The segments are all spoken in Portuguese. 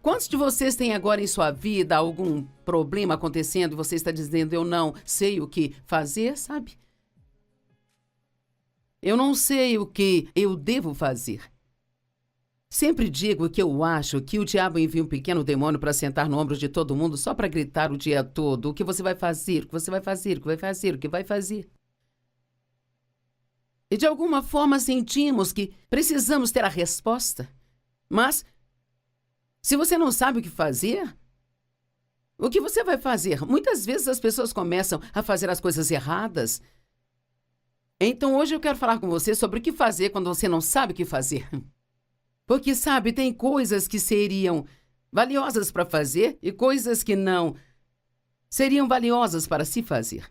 Quantos de vocês têm agora em sua vida algum problema acontecendo e você está dizendo, eu não sei o que fazer, sabe? Eu não sei o que eu devo fazer. Sempre digo que eu acho que o diabo envia um pequeno demônio para sentar no ombro de todo mundo só para gritar o dia todo o que você vai fazer, o que você vai fazer, o que vai fazer, o que vai fazer. E de alguma forma sentimos que precisamos ter a resposta. Mas, se você não sabe o que fazer, o que você vai fazer? Muitas vezes as pessoas começam a fazer as coisas erradas. Então hoje eu quero falar com você sobre o que fazer quando você não sabe o que fazer. Porque, sabe, tem coisas que seriam valiosas para fazer e coisas que não seriam valiosas para se fazer.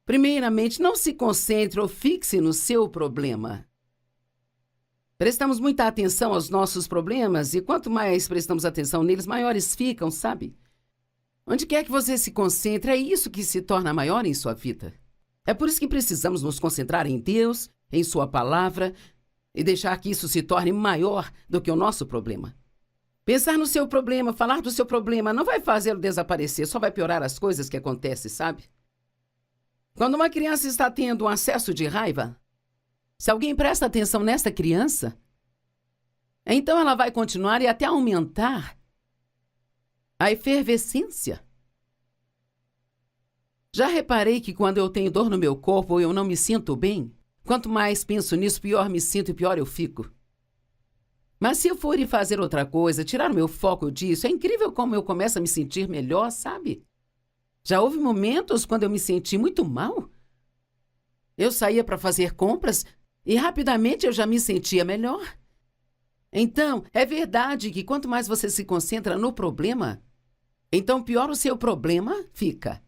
Primeiramente, não se concentre ou fixe no seu problema. Prestamos muita atenção aos nossos problemas e quanto mais prestamos atenção neles, maiores ficam, sabe? Onde quer que você se concentre, é isso que se torna maior em sua vida. É por isso que precisamos nos concentrar em Deus, em sua palavra, e deixar que isso se torne maior do que o nosso problema. Pensar no seu problema, falar do seu problema, não vai fazê-lo desaparecer, só vai piorar as coisas que acontecem, sabe? Quando uma criança está tendo um acesso de raiva, se alguém presta atenção nesta criança, então ela vai continuar e até aumentar a efervescência. Já reparei que quando eu tenho dor no meu corpo ou eu não me sinto bem, quanto mais penso nisso, pior me sinto e pior eu fico. Mas se eu for e fazer outra coisa, tirar o meu foco disso, é incrível como eu começo a me sentir melhor, sabe? Já houve momentos quando eu me senti muito mal. Eu saía para fazer compras e rapidamente eu já me sentia melhor. Então, é verdade que quanto mais você se concentra no problema, então pior o seu problema fica.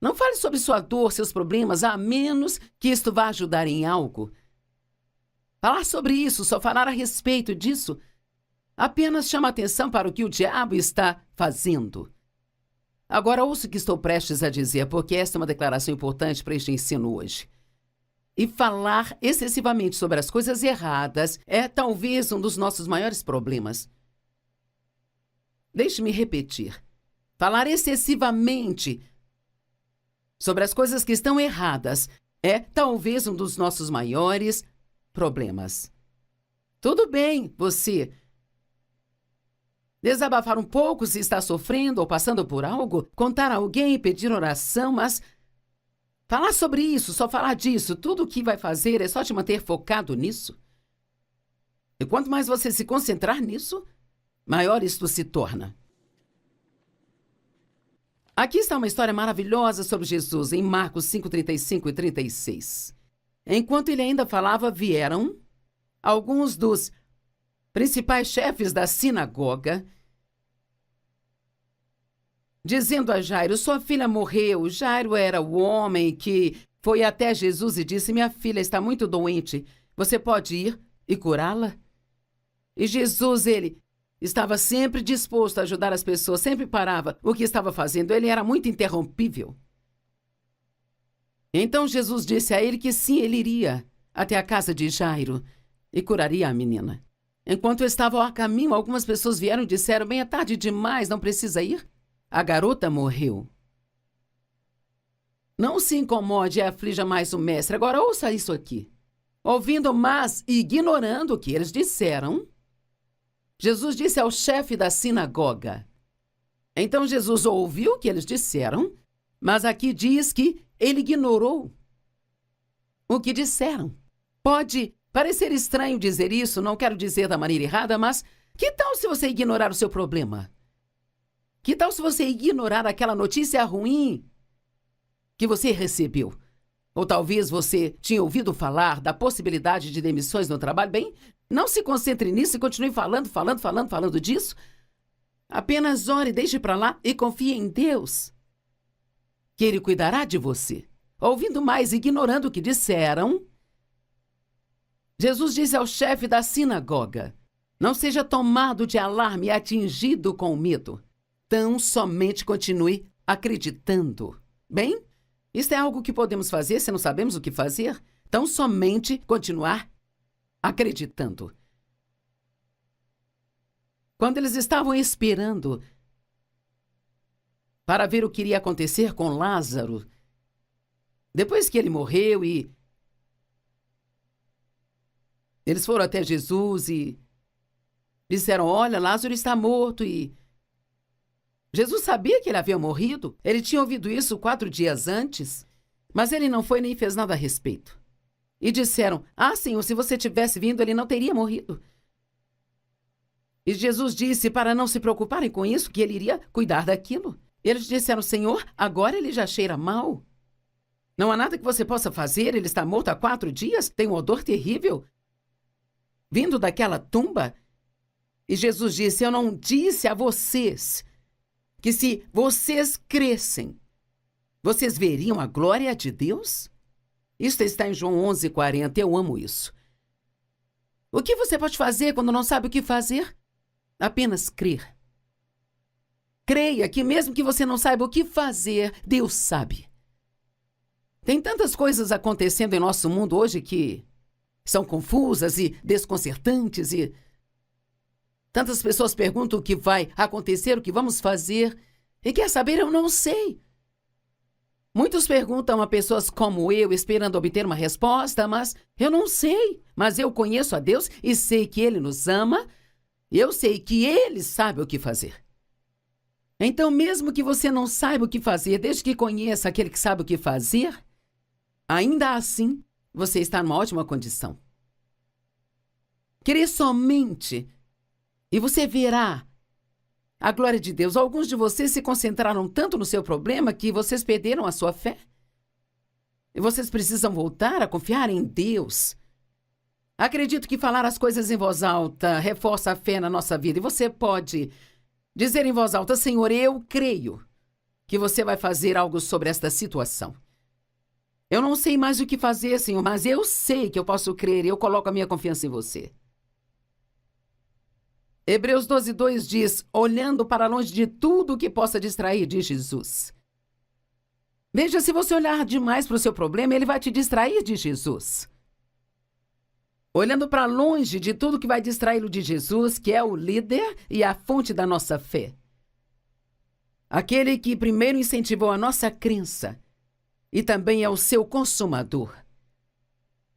Não fale sobre sua dor, seus problemas, a menos que isto vá ajudar em algo. Falar sobre isso, só falar a respeito disso, apenas chama atenção para o que o diabo está fazendo. Agora ouça o que estou prestes a dizer, porque esta é uma declaração importante para este ensino hoje. E falar excessivamente sobre as coisas erradas é talvez um dos nossos maiores problemas. Deixe-me repetir. Falar excessivamente sobre as coisas que estão erradas é talvez um dos nossos maiores problemas. Tudo bem, você desabafar um pouco se está sofrendo ou passando por algo, contar a alguém, pedir oração, mas falar sobre isso, só falar disso, tudo o que vai fazer é só te manter focado nisso. E quanto mais você se concentrar nisso, maior isto se torna. Aqui está uma história maravilhosa sobre Jesus, em Marcos 5, 35 e 36. Enquanto ele ainda falava, vieram alguns dos principais chefes da sinagoga, dizendo a Jairo, sua filha morreu. Jairo era o homem que foi até Jesus e disse, minha filha está muito doente, você pode ir e curá-la? E Jesus, ele estava sempre disposto a ajudar as pessoas, sempre parava o que estava fazendo, ele era muito interrompível. Então Jesus disse a ele que sim, ele iria até a casa de Jairo e curaria a menina. Enquanto estavam a caminho, algumas pessoas vieram e disseram, bem, é tarde demais, não precisa ir? A garota morreu. Não se incomode e aflija mais o mestre. Agora ouça isso aqui. Ouvindo, mas ignorando o que eles disseram, Jesus disse ao chefe da sinagoga. Então Jesus ouviu o que eles disseram, mas aqui diz que ele ignorou o que disseram. Pode parecer estranho dizer isso, não quero dizer da maneira errada, mas que tal se você ignorar o seu problema? Que tal se você ignorar aquela notícia ruim que você recebeu? Ou talvez você tinha ouvido falar da possibilidade de demissões no trabalho? Bem, não se concentre nisso e continue falando disso. Apenas ore, deixe para lá e confie em Deus, que Ele cuidará de você. Ouvindo mais, ignorando o que disseram, Jesus disse ao chefe da sinagoga, não seja tomado de alarme e atingido com medo. Tão somente continue acreditando. Bem, isto é algo que podemos fazer se não sabemos o que fazer. Tão somente continuar acreditando. Quando eles estavam esperando para ver o que iria acontecer com Lázaro, depois que ele morreu, e eles foram até Jesus e disseram: olha, Lázaro está morto. E Jesus sabia que ele havia morrido. Ele tinha ouvido isso 4 dias antes, mas ele não foi nem fez nada a respeito. E disseram: ah, Senhor, se você tivesse vindo, ele não teria morrido. E Jesus disse para não se preocuparem com isso, que ele iria cuidar daquilo. Eles disseram: Senhor, agora ele já cheira mal. Não há nada que você possa fazer, ele está morto há 4 dias, tem um odor terrível vindo daquela tumba. E Jesus disse: eu não disse a vocês que se vocês crescem, vocês veriam a glória de Deus? Isso está em João 11:40, eu amo isso. O que você pode fazer quando não sabe o que fazer? Apenas crer. Creia que mesmo que você não saiba o que fazer, Deus sabe. Tem tantas coisas acontecendo em nosso mundo hoje que são confusas e desconcertantes, e tantas pessoas perguntam o que vai acontecer, o que vamos fazer, e quer saber, eu não sei. Muitos perguntam a pessoas como eu, esperando obter uma resposta, mas eu não sei. Mas eu conheço a Deus e sei que Ele nos ama, e eu sei que Ele sabe o que fazer. Então, mesmo que você não saiba o que fazer, desde que conheça aquele que sabe o que fazer, ainda assim, você está numa ótima condição. Crê somente e você verá a glória de Deus. Alguns de vocês se concentraram tanto no seu problema que vocês perderam a sua fé. E vocês precisam voltar a confiar em Deus. Acredito que falar as coisas em voz alta reforça a fé na nossa vida. E você pode dizer em voz alta: Senhor, eu creio que você vai fazer algo sobre esta situação. Eu não sei mais o que fazer, Senhor, mas eu sei que eu posso crer e eu coloco a minha confiança em você. Hebreus 12:2 diz: olhando para longe de tudo que possa distrair de Jesus. Veja, se você olhar demais para o seu problema, ele vai te distrair de Jesus. Olhando para longe de tudo que vai distraí-lo de Jesus, que é o líder e a fonte da nossa fé. Aquele que primeiro incentivou a nossa crença e também é o seu consumador,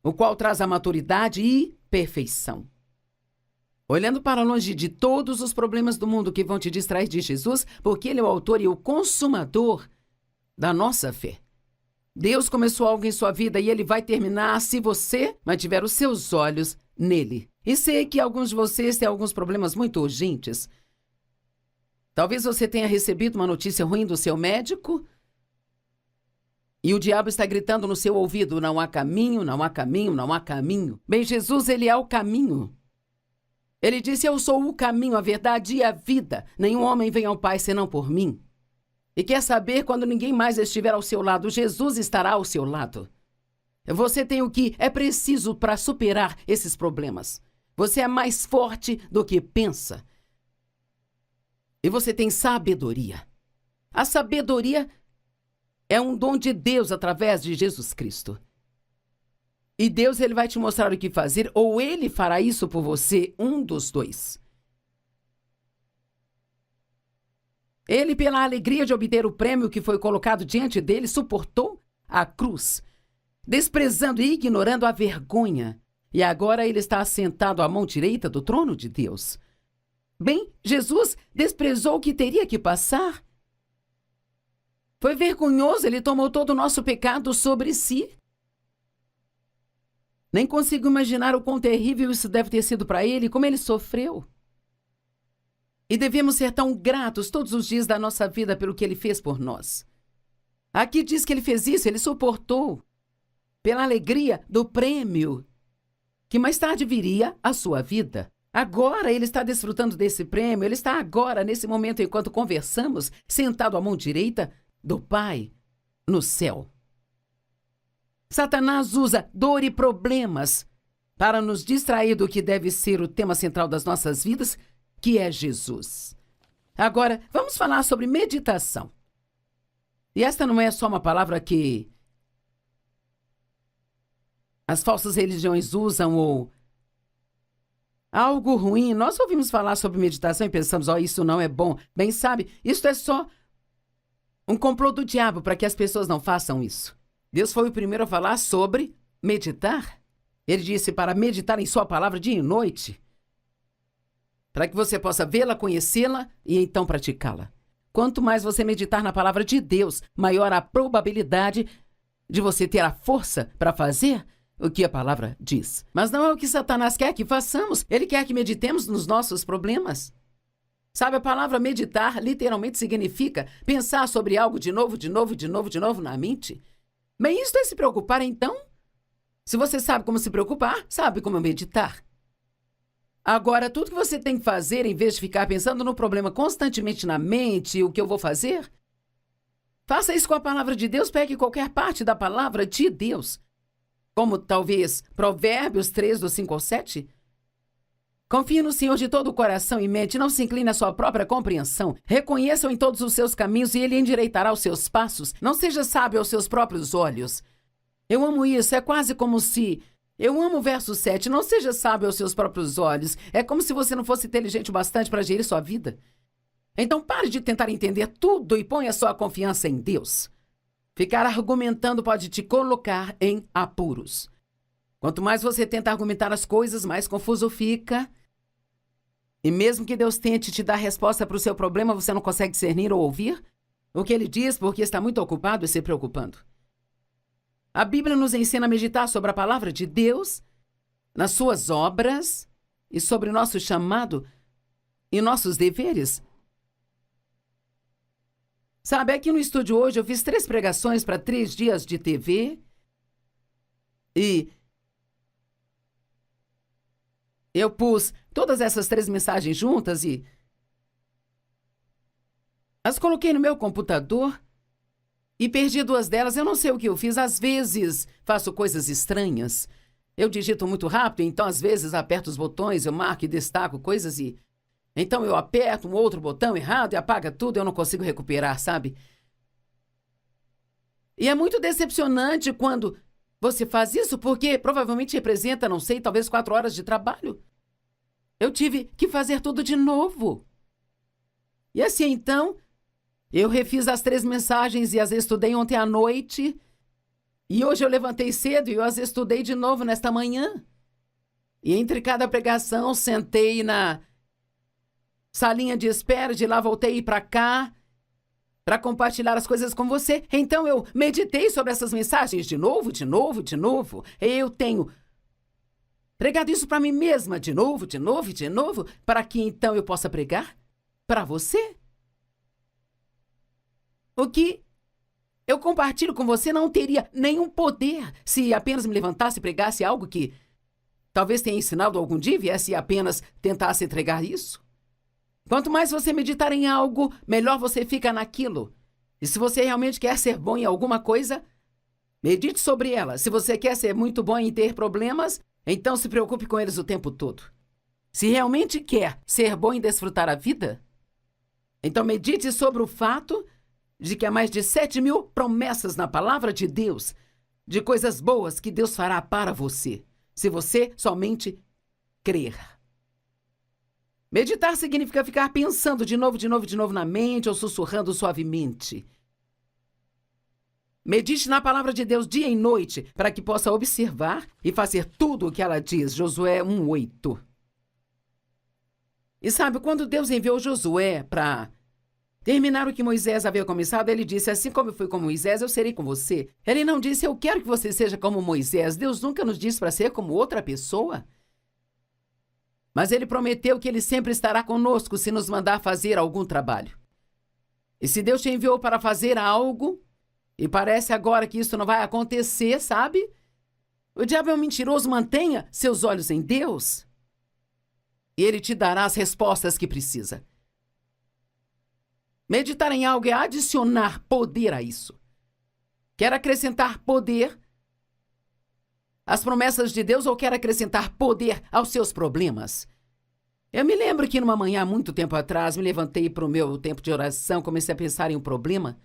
o qual traz a maturidade e perfeição. Olhando para longe de todos os problemas do mundo que vão te distrair de Jesus, porque Ele é o autor e o consumador da nossa fé. Deus começou algo em sua vida e Ele vai terminar se você mantiver os seus olhos nele. E sei que alguns de vocês têm alguns problemas muito urgentes. Talvez você tenha recebido uma notícia ruim do seu médico e o diabo está gritando no seu ouvido: não há caminho, não há caminho, não há caminho. Bem, Jesus, Ele é o caminho. Ele disse: eu sou o caminho, a verdade e a vida. Nenhum homem vem ao Pai senão por mim. E quer saber, quando ninguém mais estiver ao seu lado, Jesus estará ao seu lado. Você tem o que é preciso para superar esses problemas. Você é mais forte do que pensa. E você tem sabedoria. A sabedoria é um dom de Deus através de Jesus Cristo. E Deus, Ele vai te mostrar o que fazer, ou Ele fará isso por você, um dos dois. Ele, pela alegria de obter o prêmio que foi colocado diante dele, suportou a cruz, desprezando e ignorando a vergonha. E agora ele está assentado à mão direita do trono de Deus. Bem, Jesus desprezou o que teria que passar. Foi vergonhoso, ele tomou todo o nosso pecado sobre si. Nem consigo imaginar o quão terrível isso deve ter sido para ele, como ele sofreu. E devemos ser tão gratos todos os dias da nossa vida pelo que ele fez por nós. Aqui diz que ele fez isso, ele suportou, pela alegria do prêmio, que mais tarde viria a sua vida. Agora ele está desfrutando desse prêmio, ele está agora, nesse momento, enquanto conversamos, sentado à mão direita do Pai, no céu. Satanás usa dor e problemas para nos distrair do que deve ser o tema central das nossas vidas, que é Jesus. Agora, vamos falar sobre meditação. E esta não é só uma palavra que as falsas religiões usam ou algo ruim. Nós ouvimos falar sobre meditação e pensamos, isso não é bom. Bem, sabe, isso é só um complô do diabo para que as pessoas não façam isso. Deus foi o primeiro a falar sobre meditar. Ele disse para meditar em sua palavra dia e noite, para que você possa vê-la, conhecê-la e então praticá-la. Quanto mais você meditar na palavra de Deus, maior a probabilidade de você ter a força para fazer o que a palavra diz. Mas não é o que Satanás quer que façamos. Ele quer que meditemos nos nossos problemas. Sabe, a palavra meditar literalmente significa pensar sobre algo de novo na mente. Bem, isso é se preocupar, então? Se você sabe como se preocupar, sabe como meditar. Agora, tudo que você tem que fazer, em vez de ficar pensando no problema constantemente na mente, o que eu vou fazer, faça isso com a palavra de Deus, pegue qualquer parte da palavra de Deus. Como talvez Provérbios 3, do 5 ao 7. Confie no Senhor de todo o coração e mente, não se incline à sua própria compreensão. Reconheça-o em todos os seus caminhos e ele endireitará os seus passos. Não seja sábio aos seus próprios olhos. Eu amo isso, é quase como se... Eu amo o verso 7, não seja sábio aos seus próprios olhos. É como se você não fosse inteligente o bastante para gerir sua vida. Então pare de tentar entender tudo e ponha sua confiança em Deus. Ficar argumentando pode te colocar em apuros. Quanto mais você tenta argumentar as coisas, mais confuso fica. E mesmo que Deus tente te dar resposta para o seu problema, você não consegue discernir ou ouvir o que ele diz porque está muito ocupado e se preocupando. A Bíblia nos ensina a meditar sobre a palavra de Deus, nas suas obras e sobre o nosso chamado e nossos deveres. Sabe, aqui no estúdio hoje eu fiz 3 pregações para 3 dias de TV e eu pus todas essas 3 mensagens juntas e as coloquei no meu computador e perdi 2 delas. Eu não sei o que eu fiz. Às vezes faço coisas estranhas. Eu digito muito rápido, então às vezes aperto os botões, eu marco e destaco coisas e... Então eu aperto um outro botão errado e apaga tudo, eu não consigo recuperar, sabe? E é muito decepcionante quando você faz isso, porque provavelmente representa, não sei, talvez 4 horas de trabalho. Eu tive que fazer tudo de novo. E assim, então, eu refiz as 3 mensagens e as estudei ontem à noite. E hoje eu levantei cedo e eu as estudei de novo nesta manhã. E entre cada pregação, sentei na salinha de espera, de lá voltei para cá para compartilhar as coisas com você. Então eu meditei sobre essas mensagens de novo. Eu tenho pregado isso para mim mesma de novo, para que então eu possa pregar para você. O que eu compartilho com você não teria nenhum poder se apenas me levantasse e pregasse algo que talvez tenha ensinado algum dia e viesse e apenas tentasse entregar isso. Quanto mais você meditar em algo, melhor você fica naquilo. E se você realmente quer ser bom em alguma coisa, medite sobre ela. Se você quer ser muito bom em ter problemas, então se preocupe com eles o tempo todo. Se realmente quer ser bom em desfrutar a vida, então medite sobre o fato de que há mais de 7.000 promessas na palavra de Deus, de coisas boas que Deus fará para você, se você somente crer. Meditar significa ficar pensando de novo na mente ou sussurrando suavemente. Medite na palavra de Deus dia e noite para que possa observar e fazer tudo o que ela diz. Josué 1:8. E sabe, quando Deus enviou Josué para terminar o que Moisés havia começado, ele disse, assim como eu fui com Moisés, eu serei com você. Ele não disse, eu quero que você seja como Moisés. Deus nunca nos disse para ser como outra pessoa. Mas ele prometeu que ele sempre estará conosco se nos mandar fazer algum trabalho. E se Deus te enviou para fazer algo, e parece agora que isso não vai acontecer, sabe? O diabo é um mentiroso, mantenha seus olhos em Deus. E ele te dará as respostas que precisa. Meditar em algo é adicionar poder a isso. Quer acrescentar poder às promessas de Deus ou quer acrescentar poder aos seus problemas? Eu me lembro que numa manhã, muito tempo atrás, me levantei para o meu tempo de oração, comecei a pensar em um problema.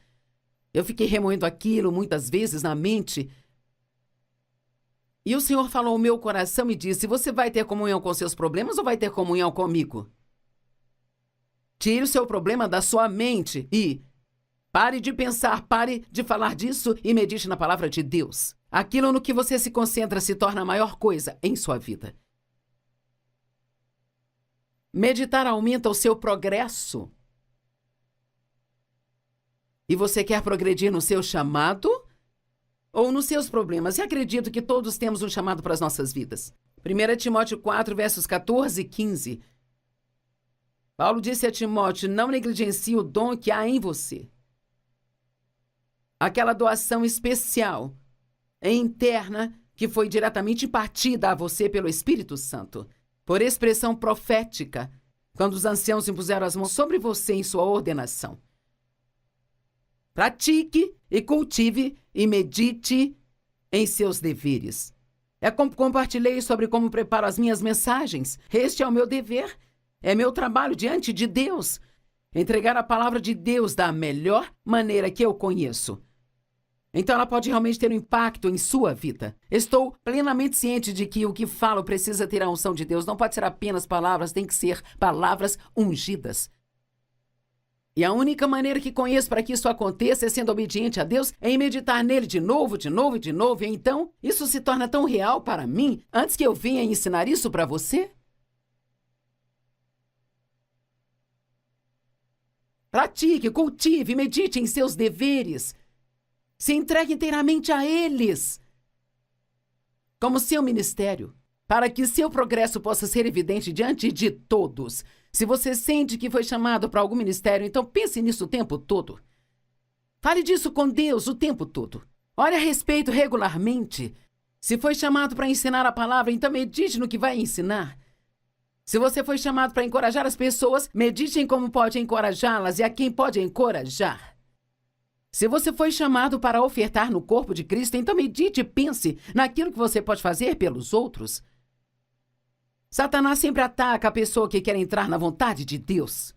Eu fiquei remoendo aquilo muitas vezes na mente. E o Senhor falou ao meu coração e disse: você vai ter comunhão com seus problemas ou vai ter comunhão comigo? Tire o seu problema da sua mente e pare de pensar, pare de falar disso e medite na palavra de Deus. Aquilo no que você se concentra se torna a maior coisa em sua vida. Meditar aumenta o seu progresso. E você quer progredir no seu chamado ou nos seus problemas? E acredito que todos temos um chamado para as nossas vidas. 1 Timóteo 4, versos 14 e 15. Paulo disse a Timóteo: não negligencie o dom que há em você. Aquela doação especial, interna, que foi diretamente impartida a você pelo Espírito Santo, por expressão profética, quando os anciãos impuseram as mãos sobre você em sua ordenação. Pratique e cultive e medite em seus deveres. É como compartilhei sobre como preparo as minhas mensagens. Este é o meu dever, é meu trabalho diante de Deus. Entregar a palavra de Deus da melhor maneira que eu conheço. Então ela pode realmente ter um impacto em sua vida. Estou plenamente ciente de que o que falo precisa ter a unção de Deus. Não pode ser apenas palavras, tem que ser palavras ungidas. E a única maneira que conheço para que isso aconteça é sendo obediente a Deus, é em meditar nele de novo, de novo e de novo. E então, isso se torna tão real para mim, antes que eu venha ensinar isso para você. Pratique, cultive, medite em seus deveres. Se entregue inteiramente a eles, como seu ministério, para que seu progresso possa ser evidente diante de todos. Se você sente que foi chamado para algum ministério, então pense nisso o tempo todo. Fale disso com Deus o tempo todo. Ore a respeito regularmente. Se foi chamado para ensinar a palavra, então medite no que vai ensinar. Se você foi chamado para encorajar as pessoas, medite em como pode encorajá-las e a quem pode encorajar. Se você foi chamado para ofertar no corpo de Cristo, então medite e pense naquilo que você pode fazer pelos outros. Satanás sempre ataca a pessoa que quer entrar na vontade de Deus.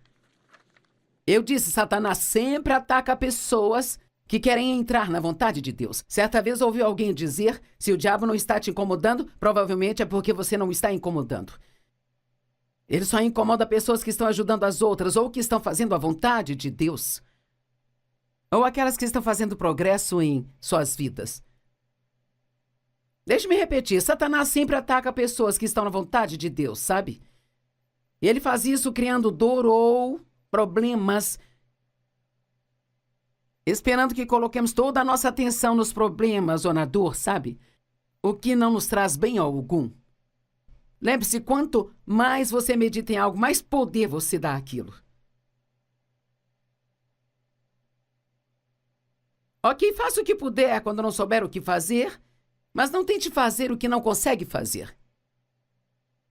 Eu disse, Satanás sempre ataca pessoas que querem entrar na vontade de Deus. Certa vez ouvi alguém dizer: se o diabo não está te incomodando, provavelmente é porque você não está incomodando. Ele só incomoda pessoas que estão ajudando as outras ou que estão fazendo a vontade de Deus. Ou aquelas que estão fazendo progresso em suas vidas. Deixe-me repetir, Satanás sempre ataca pessoas que estão na vontade de Deus, sabe? E ele faz isso criando dor ou problemas, esperando que coloquemos toda a nossa atenção nos problemas ou na dor, sabe? O que não nos traz bem algum. Lembre-se, quanto mais você medita em algo, mais poder você dá àquilo. Ok, faça o que puder quando não souber o que fazer, mas não tente fazer o que não consegue fazer.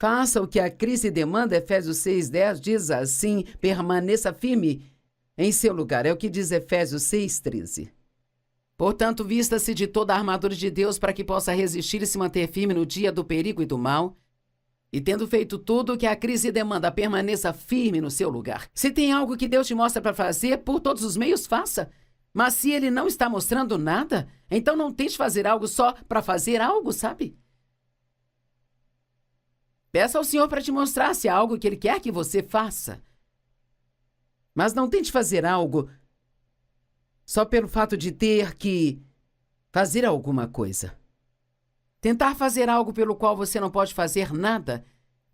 Faça o que a crise demanda. Efésios 6:10 diz assim: permaneça firme em seu lugar. É o que diz Efésios 6:13. Portanto, vista-se de toda a armadura de Deus para que possa resistir e se manter firme no dia do perigo e do mal. E tendo feito tudo o que a crise demanda, permaneça firme no seu lugar. Se tem algo que Deus te mostra para fazer, por todos os meios, faça. Mas se ele não está mostrando nada, então não tente fazer algo só para fazer algo, sabe? Peça ao Senhor para te mostrar se há algo que ele quer que você faça. Mas não tente fazer algo só pelo fato de ter que fazer alguma coisa. Tentar fazer algo pelo qual você não pode fazer nada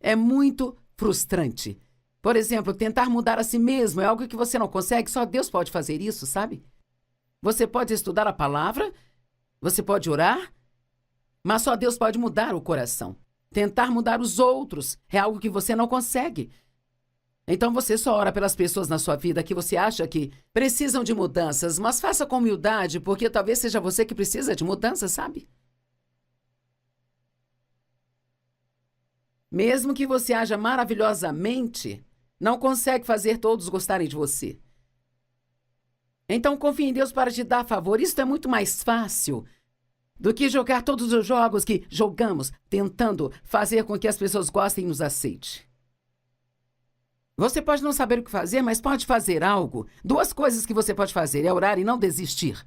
é muito frustrante. Por exemplo, tentar mudar a si mesmo é algo que você não consegue, só Deus pode fazer isso, sabe? Você pode estudar a palavra, você pode orar, mas só Deus pode mudar o coração. Tentar mudar os outros é algo que você não consegue. Então você só ora pelas pessoas na sua vida que você acha que precisam de mudanças, mas faça com humildade, porque talvez seja você que precisa de mudanças, sabe? Mesmo que você haja maravilhosamente, não consegue fazer todos gostarem de você. Então confie em Deus para te dar favor. Isso é muito mais fácil do que jogar todos os jogos que jogamos, tentando fazer com que as pessoas gostem e nos aceitem. Você pode não saber o que fazer, mas pode fazer algo. 2 coisas que você pode fazer é orar e não desistir.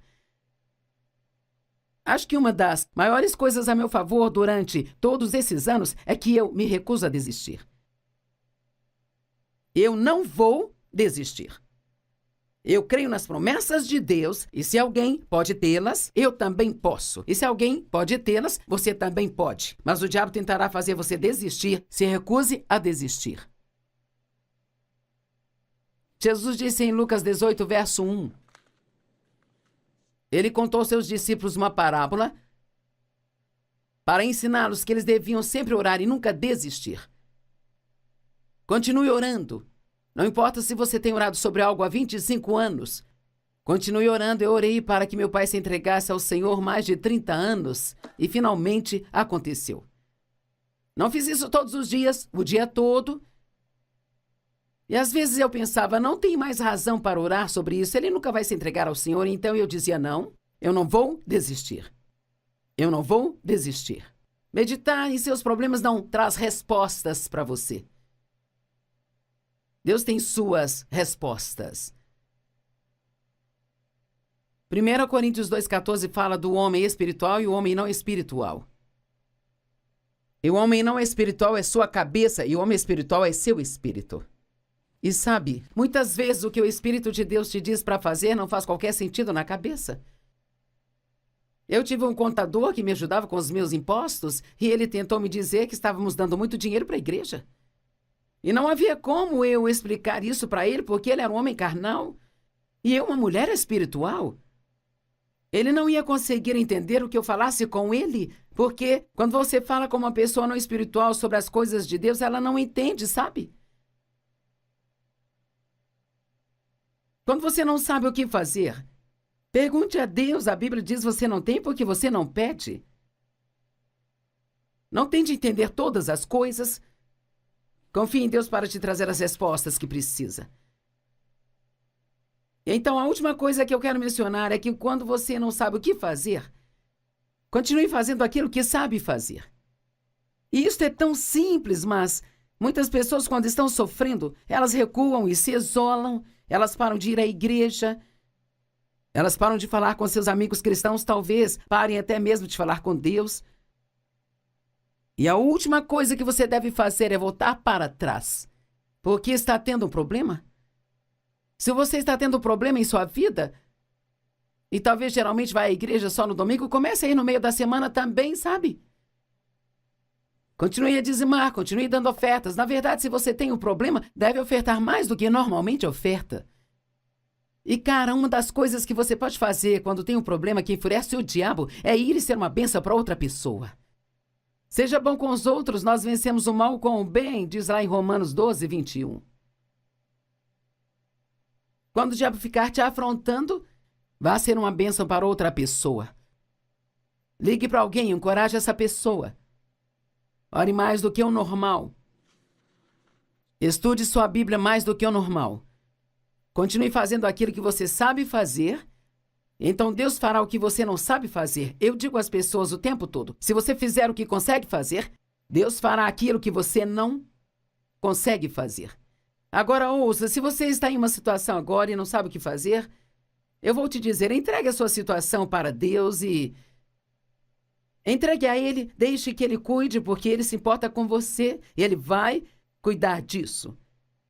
Acho que uma das maiores coisas a meu favor durante todos esses anos é que eu me recuso a desistir. Eu não vou desistir. Eu creio nas promessas de Deus e se alguém pode tê-las, eu também posso. E se alguém pode tê-las, você também pode. Mas o diabo tentará fazer você desistir. Se recuse a desistir. Jesus disse em Lucas 18, verso 1. Ele contou aos seus discípulos uma parábola para ensiná-los que eles deviam sempre orar e nunca desistir. Continue orando. Não importa se você tem orado sobre algo há 25 anos. Continue orando. Eu orei para que meu pai se entregasse ao Senhor mais de 30 anos e finalmente aconteceu. Não fiz isso todos os dias, o dia todo. E às vezes eu pensava, não tem mais razão para orar sobre isso, ele nunca vai se entregar ao Senhor. Então eu dizia, não, eu não vou desistir. Eu não vou desistir. Meditar em seus problemas não traz respostas para você. Deus tem suas respostas. 1 Coríntios 2,14 fala do homem espiritual e o homem não espiritual. E o homem não espiritual é sua cabeça e o homem espiritual é seu espírito. E sabe, muitas vezes o que o Espírito de Deus te diz para fazer não faz qualquer sentido na cabeça. Eu tive um contador que me ajudava com os meus impostos e ele tentou me dizer que estávamos dando muito dinheiro para a igreja. E não havia como eu explicar isso para ele porque ele era um homem carnal e eu uma mulher espiritual. Ele não ia conseguir entender o que eu falasse com ele, porque quando você fala com uma pessoa não espiritual sobre as coisas de Deus, ela não entende, sabe? Quando você não sabe o que fazer, pergunte a Deus. A Bíblia diz você não tem porque você não pede. Não tente entender todas as coisas. Confie em Deus para te trazer as respostas que precisa. Então, a última coisa que eu quero mencionar é que quando você não sabe o que fazer, continue fazendo aquilo que sabe fazer. E isso é tão simples, mas muitas pessoas, quando estão sofrendo, elas recuam e se isolam. Elas param de ir à igreja, elas param de falar com seus amigos cristãos, talvez parem até mesmo de falar com Deus. E a última coisa que você deve fazer é voltar para trás. Porque está tendo um problema? Se você está tendo um problema em sua vida, e talvez geralmente vai à igreja só no domingo, comece a ir no meio da semana também, sabe? Continue a dizimar, continue dando ofertas. Na verdade, se você tem um problema, deve ofertar mais do que normalmente oferta. E, cara, uma das coisas que você pode fazer quando tem um problema que enfurece o diabo é ir e ser uma bênção para outra pessoa. Seja bom com os outros, nós vencemos o mal com o bem, diz lá em Romanos 12, 21. Quando o diabo ficar te afrontando, vá ser uma bênção para outra pessoa. Ligue para alguém, encoraje essa pessoa. Ore mais do que o normal. Estude sua Bíblia mais do que o normal. Continue fazendo aquilo que você sabe fazer. Então Deus fará o que você não sabe fazer. Eu digo às pessoas o tempo todo, se você fizer o que consegue fazer, Deus fará aquilo que você não consegue fazer. Agora ouça, se você está em uma situação agora e não sabe o que fazer, eu vou te dizer, entregue a sua situação para Deus e entregue a Ele, deixe que Ele cuide, porque Ele se importa com você e Ele vai cuidar disso.